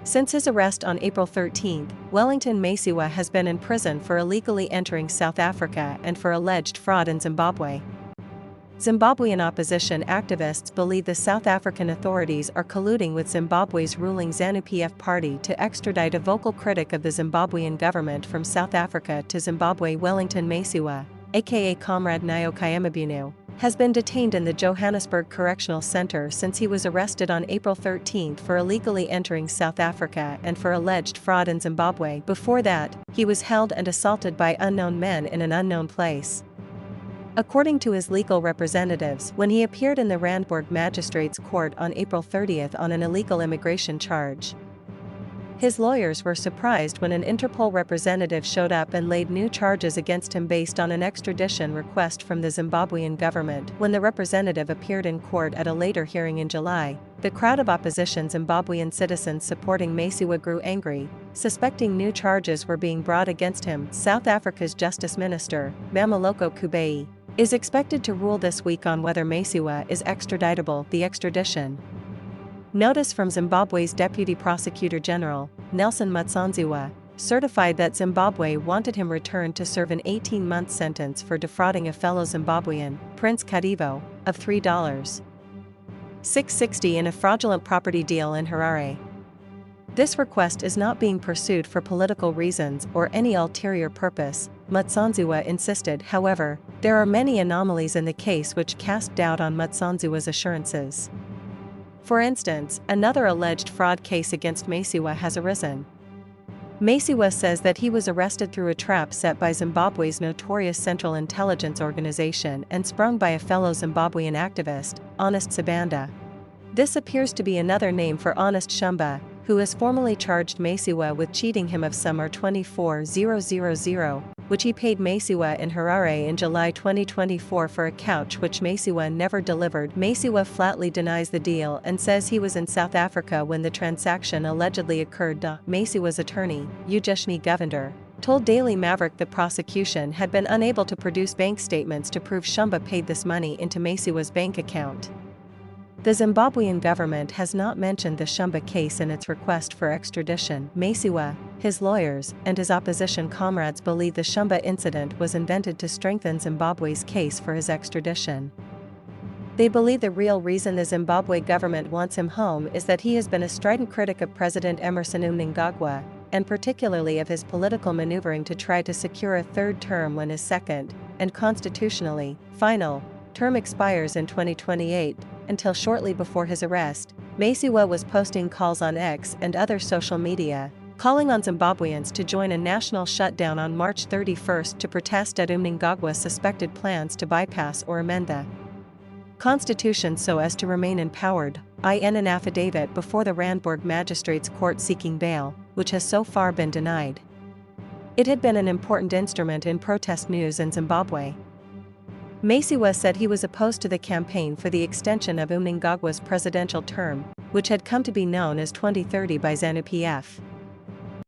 Since his arrest on April 13, Wellington Masiwa has been in prison for illegally entering South Africa and for alleged fraud in Zimbabwe. Zimbabwean opposition activists believe the South African authorities are colluding with Zimbabwe's ruling ZANU-PF party to extradite a vocal critic of the Zimbabwean government from South Africa to Zimbabwe. Wellington Masiwa, aka Comrade Nyokayemabhunu, has been detained in the Johannesburg Correctional Center since he was arrested on April 13 for illegally entering South Africa and for alleged fraud in Zimbabwe. Before that, he was held and assaulted by unknown men in an unknown place. According to his legal representatives, when he appeared in the Randburg Magistrates Court on April 30 on an illegal immigration charge, his lawyers were surprised when an Interpol representative showed up and laid new charges against him based on an extradition request from the Zimbabwean government. When the representative appeared in court at a later hearing in July, the crowd of opposition Zimbabwean citizens supporting Masiwa grew angry, suspecting new charges were being brought against him. South Africa's Justice Minister, Mameloko Kubei, is expected to rule this week on whether Masiwa is extraditable. The extradition notice from Zimbabwe's Deputy Prosecutor General, Nelson Mutsanziwa, certified that Zimbabwe wanted him returned to serve an 18-month sentence for defrauding a fellow Zimbabwean, Prince Kadivo, of $3,660 in a fraudulent property deal in Harare. This request is not being pursued for political reasons or any ulterior purpose, Mutsanziwa insisted. However, there are many anomalies in the case which cast doubt on Mutsanziwa's assurances. For instance, another alleged fraud case against Masiwa has arisen. Masiwa says that he was arrested through a trap set by Zimbabwe's notorious Central Intelligence Organization and sprung by a fellow Zimbabwean activist, Honest Sibanda. This appears to be another name for Honest Shumba, who has formally charged Masiwa with cheating him of sum R24,000, which he paid Masiwa in Harare in July 2024 for a couch which Masiwa never delivered. Masiwa flatly denies the deal and says he was in South Africa when the transaction allegedly occurred. Masiwa's attorney, Ujeshni Govender, told Daily Maverick the prosecution had been unable to produce bank statements to prove Shumba paid this money into Masiwa's bank account. The Zimbabwean government has not mentioned the Shumba case in its request for extradition. Masiwa, his lawyers, and his opposition comrades believe the Shumba incident was invented to strengthen Zimbabwe's case for his extradition. They believe the real reason the Zimbabwe government wants him home is that he has been a strident critic of President Emmerson Mnangagwa, and particularly of his political maneuvering to try to secure a third term when his second, and constitutionally, final, term expires in 2028. Until shortly before his arrest, Masiwa was posting calls on X and other social media, calling on Zimbabweans to join a national shutdown on March 31 to protest at Mnangagwa's suspected plans to bypass or amend the Constitution so as to remain empowered. In an affidavit before the Randburg Magistrates Court seeking bail, which has so far been denied. It had been an important instrument in protest news in Zimbabwe. Masiwa said he was opposed to the campaign for the extension of Mnangagwa's presidential term, which had come to be known as 2030 by ZANU-PF.